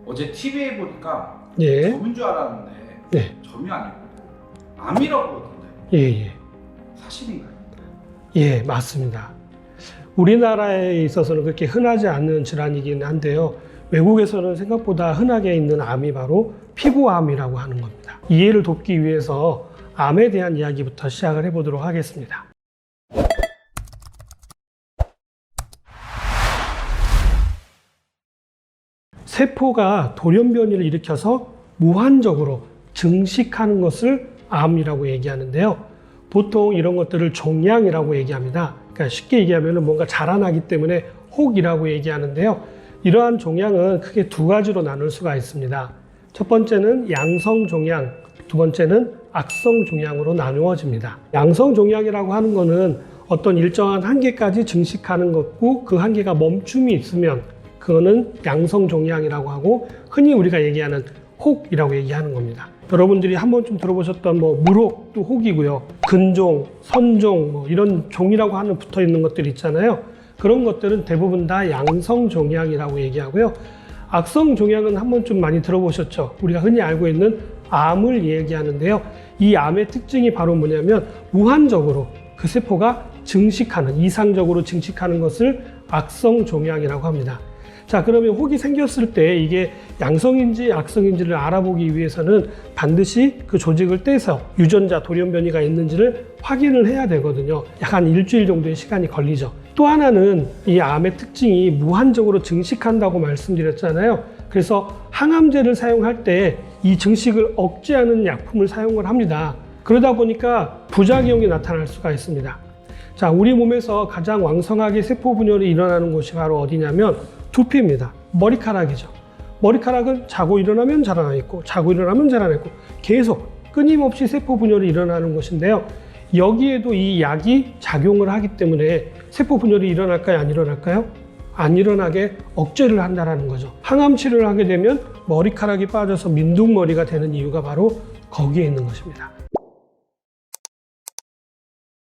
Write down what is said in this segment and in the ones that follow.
어제 TV에 보니까 예. 점인 줄 알았는데 네. 점이 아니고 암이라고 그러던데 예. 사실인가요? 예, 맞습니다. 우리나라에 있어서는 그렇게 흔하지 않는 질환이긴 한데요. 외국에서는 생각보다 흔하게 있는 암이 바로 피부암이라고 하는 겁니다. 이해를 돕기 위해서 암에 대한 이야기부터 시작을 해보도록 하겠습니다. 세포가 돌연변이를 일으켜서 무한적으로 증식하는 것을 암이라고 얘기하는데요. 보통 이런 것들을 종양이라고 얘기합니다. 그러니까 쉽게 얘기하면 뭔가 자라나기 때문에 혹이라고 얘기하는데요. 이러한 종양은 크게 두 가지로 나눌 수가 있습니다. 첫 번째는 양성 종양, 두 번째는 악성 종양으로 나누어집니다. 양성 종양이라고 하는 것은 어떤 일정한 한계까지 증식하는 것고 그 한계가 멈춤이 있으면 그거는 양성 종양이라고 하고 흔히 우리가 얘기하는 혹이라고 얘기하는 겁니다. 여러분들이 한 번쯤 들어보셨던 물혹도 혹이고요. 근종, 선종 이런 종이라고 하는 붙어 있는 것들 있잖아요. 그런 것들은 대부분 다 양성 종양이라고 얘기하고요. 악성 종양은 한 번쯤 많이 들어보셨죠. 우리가 흔히 알고 있는 암을 얘기하는데요. 이 암의 특징이 바로 뭐냐면 무한적으로 그 세포가 증식하는, 이상적으로 증식하는 것을 악성 종양이라고 합니다. 자, 그러면 혹이 생겼을 때 이게 양성인지 악성인지를 알아보기 위해서는 반드시 그 조직을 떼서 유전자 돌연변이가 있는지를 확인을 해야 되거든요. 약 한 일주일 정도의 시간이 걸리죠. 또 하나는 이 암의 특징이 무한적으로 증식한다고 말씀드렸잖아요. 그래서 항암제를 사용할 때 이 증식을 억제하는 약품을 사용을 합니다. 그러다 보니까 부작용이 나타날 수가 있습니다. 자, 우리 몸에서 가장 왕성하게 세포 분열이 일어나는 곳이 바로 어디냐면 두피입니다. 머리카락이죠. 머리카락은 자고 일어나면 자라나 있고 자고 일어나면 자라나 있고 계속 끊임없이 세포 분열이 일어나는 것인데요. 여기에도 이 약이 작용을 하기 때문에 세포 분열이 일어날까요? 안 일어날까요? 안 일어나게 억제를 한다는 거죠. 항암 치료를 하게 되면 머리카락이 빠져서 민둥머리가 되는 이유가 바로 거기에 있는 것입니다.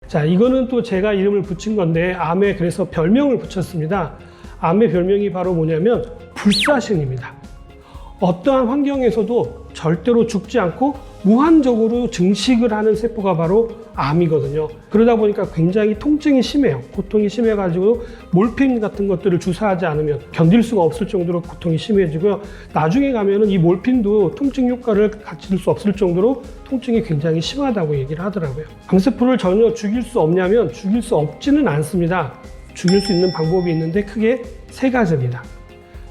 자, 이거는 또 제가 이름을 붙인 건데 암에 그래서 별명을 붙였습니다. 암의 별명이 바로 뭐냐면 불사신입니다. 어떠한 환경에서도 절대로 죽지 않고 무한적으로 증식을 하는 세포가 바로 암이거든요. 그러다 보니까 굉장히 통증이 심해요. 고통이 심해가지고 몰핀 같은 것들을 주사하지 않으면 견딜 수가 없을 정도로 고통이 심해지고요. 나중에 가면은 이 몰핀도 통증 효과를 갖출 수 없을 정도로 통증이 굉장히 심하다고 얘기를 하더라고요. 암세포를 전혀 죽일 수 없냐면 죽일 수 없지는 않습니다. 죽일 수 있는 방법이 있는데 크게 세 가지입니다.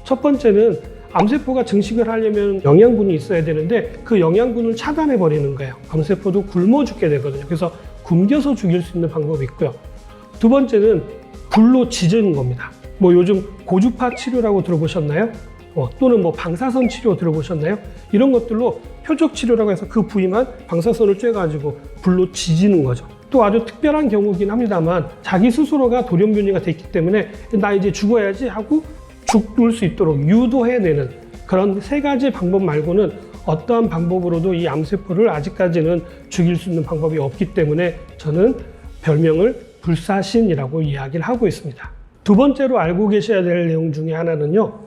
첫 번째는 암세포가 증식을 하려면 영양분이 있어야 되는데 그 영양분을 차단해 버리는 거예요. 암세포도 굶어 죽게 되거든요. 그래서 굶겨서 죽일 수 있는 방법이 있고요. 두 번째는 불로 지지는 겁니다. 요즘 고주파 치료라고 들어보셨나요? 또는 방사선 치료 들어보셨나요? 이런 것들로 표적 치료라고 해서 그 부위만 방사선을 쬐가지고 불로 지지는 거죠. 또 아주 특별한 경우긴 합니다만 자기 스스로가 돌연변이가 됐기 때문에 나 이제 죽어야지 하고 죽을 수 있도록 유도해내는 그런 세 가지 방법 말고는 어떠한 방법으로도 이 암세포를 아직까지는 죽일 수 있는 방법이 없기 때문에 저는 별명을 불사신이라고 이야기를 하고 있습니다. 두 번째로 알고 계셔야 될 내용 중에 하나는요.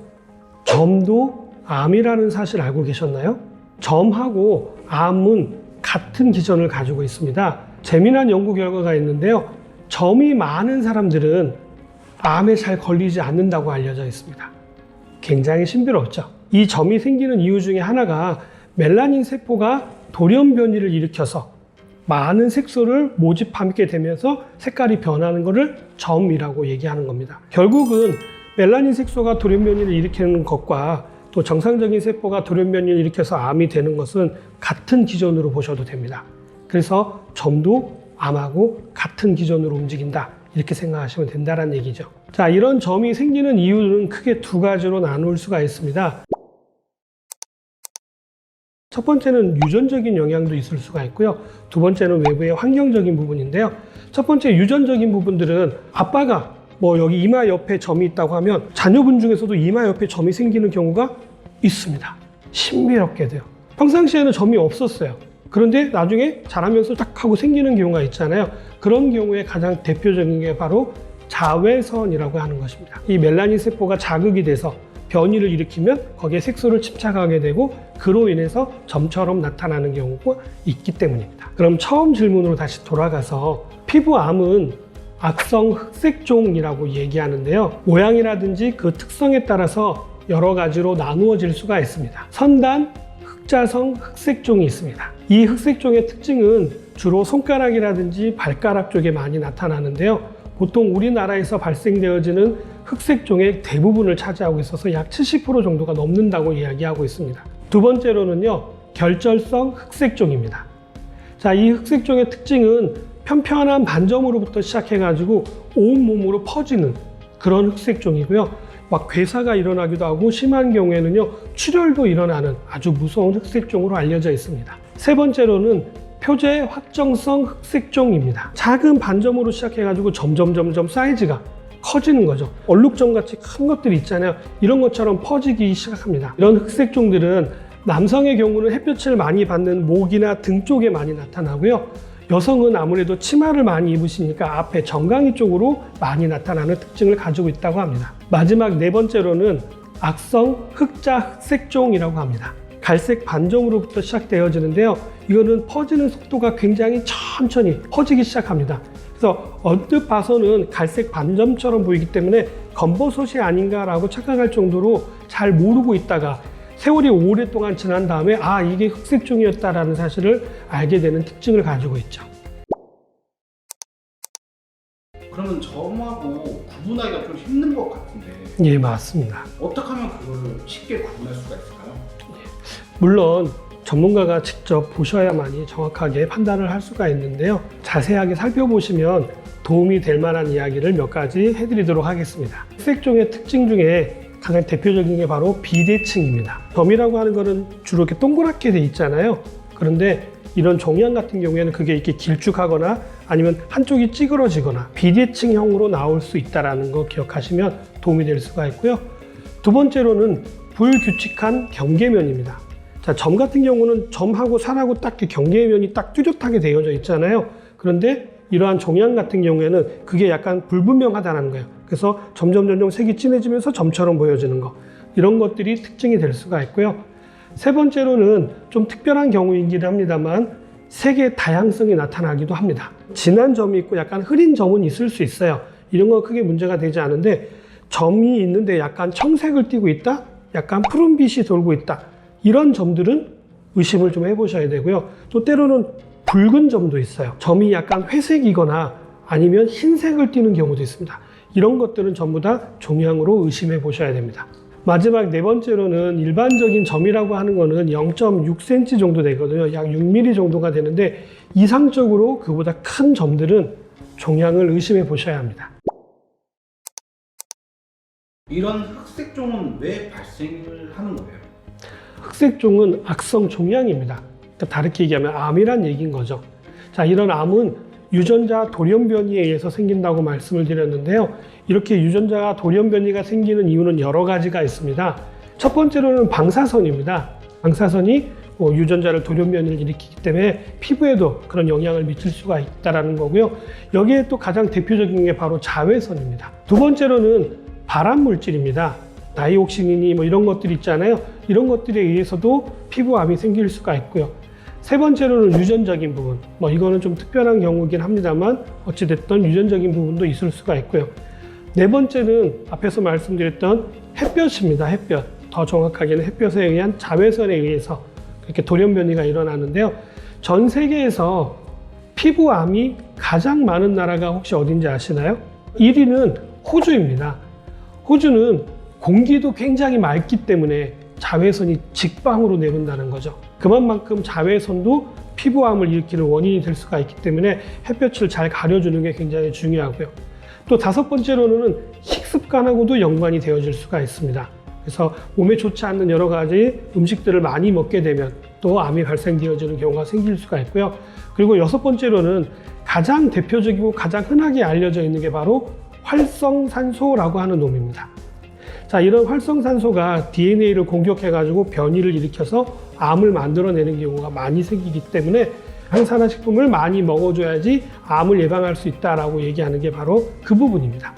점도 암이라는 사실 알고 계셨나요? 점하고 암은 같은 기전을 가지고 있습니다. 재미난 연구 결과가 있는데요. 점이 많은 사람들은 암에 잘 걸리지 않는다고 알려져 있습니다. 굉장히 신비롭죠. 이 점이 생기는 이유 중에 하나가 멜라닌 세포가 돌연변이를 일으켜서 많은 색소를 모집하게 되면서 색깔이 변하는 것을 점이라고 얘기하는 겁니다. 결국은 멜라닌 색소가 돌연변이를 일으키는 것과 또 정상적인 세포가 돌연변이를 일으켜서 암이 되는 것은 같은 기전으로 보셔도 됩니다. 그래서 점도 암하고 같은 기전으로 움직인다. 이렇게 생각하시면 된다는 얘기죠. 자, 이런 점이 생기는 이유는 크게 두 가지로 나눌 수가 있습니다. 첫 번째는 유전적인 영향도 있을 수가 있고요. 두 번째는 외부의 환경적인 부분인데요. 첫 번째 유전적인 부분들은 아빠가 여기 이마 옆에 점이 있다고 하면 자녀분 중에서도 이마 옆에 점이 생기는 경우가 있습니다. 신비롭게도요. 평상시에는 점이 없었어요. 그런데 나중에 자라면서 딱 하고 생기는 경우가 있잖아요. 그런 경우에 가장 대표적인 게 바로 자외선이라고 하는 것입니다. 이 멜라닌 세포가 자극이 돼서 변이를 일으키면 거기에 색소를 침착하게 되고 그로 인해서 점처럼 나타나는 경우가 있기 때문입니다. 그럼 처음 질문으로 다시 돌아가서 피부암은 악성 흑색종이라고 얘기하는데요. 모양이라든지 그 특성에 따라서 여러 가지로 나누어질 수가 있습니다. 선단, 흑자성 흑색종이 있습니다. 이 흑색종의 특징은 주로 손가락이라든지 발가락 쪽에 많이 나타나는데요. 보통 우리나라에서 발생되어지는 흑색종의 대부분을 차지하고 있어서 약 70% 정도가 넘는다고 이야기하고 있습니다. 두 번째로는요, 결절성 흑색종입니다. 자, 이 흑색종의 특징은 편편한 반점으로부터 시작해가지고 온몸으로 퍼지는 그런 흑색종이고요. 막 괴사가 일어나기도 하고 심한 경우에는요, 출혈도 일어나는 아주 무서운 흑색종으로 알려져 있습니다. 세 번째로는 표재 확정성 흑색종입니다. 작은 반점으로 시작해가지고 점점 사이즈가 커지는 거죠. 얼룩점 같이 큰 것들이 있잖아요. 이런 것처럼 퍼지기 시작합니다. 이런 흑색종들은 남성의 경우는 햇볕을 많이 받는 목이나 등 쪽에 많이 나타나고요. 여성은 아무래도 치마를 많이 입으시니까 앞에 정강이 쪽으로 많이 나타나는 특징을 가지고 있다고 합니다. 마지막 네 번째로는 악성 흑자 흑색종이라고 합니다. 갈색 반점으로부터 시작되어지는데요. 이거는 퍼지는 속도가 굉장히 천천히 퍼지기 시작합니다. 그래서 언뜻 봐서는 갈색 반점처럼 보이기 때문에 검버섯이 아닌가라고 착각할 정도로 잘 모르고 있다가 세월이 오랫동안 지난 다음에 아, 이게 흑색종이었다라는 사실을 알게 되는 특징을 가지고 있죠. 그러면 점하고 구분하기가 좀 힘든 것 같은데 예, 맞습니다. 어떻게 하면 그거를 쉽게 구분할 수가 있을까요? 물론 전문가가 직접 보셔야만이 정확하게 판단을 할 수가 있는데요. 자세하게 살펴보시면 도움이 될 만한 이야기를 몇 가지 해드리도록 하겠습니다. 흑색종의 특징 중에 가장 대표적인 게 바로 비대칭입니다. 점이라고 하는 거는 주로 이렇게 동그랗게 돼 있잖아요. 그런데 이런 종양 같은 경우에는 그게 이렇게 길쭉하거나 아니면 한쪽이 찌그러지거나 비대칭형으로 나올 수 있다는 거 기억하시면 도움이 될 수가 있고요. 두 번째로는 불규칙한 경계면입니다. 자, 점 같은 경우는 점하고 산하고 딱 경계면이 딱 뚜렷하게 되어져 있잖아요. 그런데 이러한 종양 같은 경우에는 그게 약간 불분명하다는 거예요. 그래서 점점 색이 진해지면서 점처럼 보여지는 거. 이런 것들이 특징이 될 수가 있고요. 세 번째로는 좀 특별한 경우이긴 합니다만 색의 다양성이 나타나기도 합니다. 진한 점이 있고 약간 흐린 점은 있을 수 있어요. 이런 건 크게 문제가 되지 않은데 점이 있는데 약간 청색을 띠고 있다? 약간 푸른빛이 돌고 있다. 이런 점들은 의심을 좀 해보셔야 되고요. 또 때로는 붉은 점도 있어요. 점이 약간 회색이거나 아니면 흰색을 띠는 경우도 있습니다. 이런 것들은 전부 다 종양으로 의심해 보셔야 됩니다. 마지막 네 번째로는 일반적인 점이라고 하는 거는 0.6cm 정도 되거든요. 약 6mm 정도가 되는데 이상적으로 그보다 큰 점들은 종양을 의심해 보셔야 합니다. 이런 흑색종은 왜 발생을 하는 거예요? 흑색종은 악성 종양입니다. 그러니까 다르게 얘기하면 암이란 얘기인 거죠. 자, 이런 암은 유전자 돌연변이에 의해서 생긴다고 말씀을 드렸는데요. 이렇게 유전자 돌연변이가 생기는 이유는 여러 가지가 있습니다. 첫 번째로는 방사선입니다. 방사선이 유전자를 돌연변이를 일으키기 때문에 피부에도 그런 영향을 미칠 수가 있다는 거고요. 여기에 또 가장 대표적인 게 바로 자외선입니다. 두 번째로는 발암물질입니다. 다이옥시닌이 이런 것들이 있잖아요. 이런 것들에 의해서도 피부암이 생길 수가 있고요. 세 번째로는 유전적인 부분. 이거는 좀 특별한 경우이긴 합니다만 어찌됐든 유전적인 부분도 있을 수가 있고요. 네 번째는 앞에서 말씀드렸던 햇볕입니다. 햇볕. 더 정확하게는 햇볕에 의한 자외선에 의해서 그렇게 돌연변이가 일어나는데요. 전 세계에서 피부암이 가장 많은 나라가 혹시 어딘지 아시나요? 1위는 호주입니다. 호주는 공기도 굉장히 맑기 때문에 자외선이 직방으로 내린다는 거죠. 그만큼 자외선도 피부암을 일으키는 원인이 될 수가 있기 때문에 햇볕을 잘 가려주는 게 굉장히 중요하고요. 또 다섯 번째로는 식습관하고도 연관이 되어질 수가 있습니다. 그래서 몸에 좋지 않는 여러 가지 음식들을 많이 먹게 되면 또 암이 발생되어지는 경우가 생길 수가 있고요. 그리고 여섯 번째로는 가장 대표적이고 가장 흔하게 알려져 있는 게 바로 활성산소라고 하는 놈입니다. 자, 이런 활성산소가 DNA를 공격해가지고 변이를 일으켜서 암을 만들어내는 경우가 많이 생기기 때문에 항산화 식품을 많이 먹어줘야지 암을 예방할 수 있다라고 얘기하는 게 바로 그 부분입니다.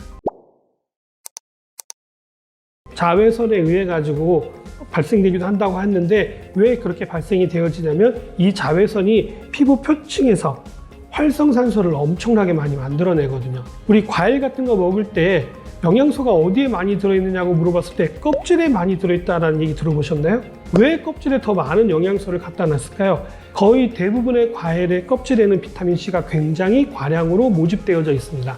자외선에 의해 가지고 발생되기도 한다고 했는데 왜 그렇게 발생이 되어지냐면 이 자외선이 피부 표층에서 활성산소를 엄청나게 많이 만들어내거든요. 우리 과일 같은 거 먹을 때 영양소가 어디에 많이 들어있느냐고 물어봤을 때 껍질에 많이 들어있다는 얘기 들어보셨나요? 왜 껍질에 더 많은 영양소를 갖다 놨을까요? 거의 대부분의 과일의 껍질에는 비타민C가 굉장히 과량으로 모집되어져 있습니다.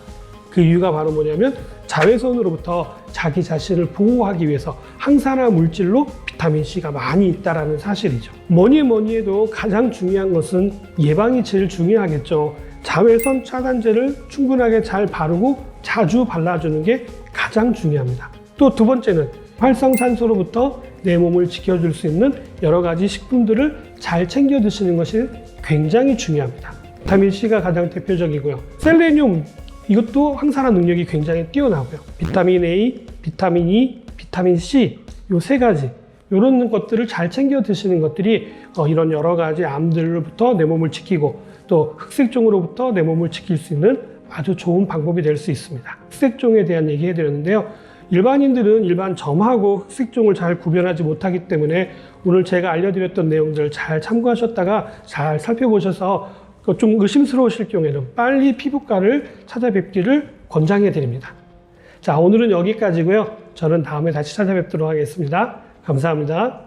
그 이유가 바로 뭐냐면 자외선으로부터 자기 자신을 보호하기 위해서 항산화 물질로 비타민C가 많이 있다는 사실이죠. 뭐니 해도 가장 중요한 것은 예방이 제일 중요하겠죠. 자외선 차단제를 충분하게 잘 바르고 자주 발라주는 게 가장 중요합니다. 또 두 번째는 활성산소로부터 내 몸을 지켜줄 수 있는 여러 가지 식품들을 잘 챙겨 드시는 것이 굉장히 중요합니다. 비타민C가 가장 대표적이고요. 셀레늄, 이것도 항산화 능력이 굉장히 뛰어나고요. 비타민 A, 비타민 E, 비타민 C, 요 세 가지 이런 것들을 잘 챙겨 드시는 것들이 이런 여러 가지 암들로부터 내 몸을 지키고 또 흑색종으로부터 내 몸을 지킬 수 있는 아주 좋은 방법이 될 수 있습니다. 흑색종에 대한 얘기 해드렸는데요. 일반인들은 일반 점하고 흑색종을 잘 구별하지 못하기 때문에 오늘 제가 알려드렸던 내용들 잘 참고하셨다가 잘 살펴보셔서 좀 의심스러우실 경우에는 빨리 피부과를 찾아뵙기를 권장해 드립니다. 자, 오늘은 여기까지고요. 저는 다음에 다시 찾아뵙도록 하겠습니다. 감사합니다.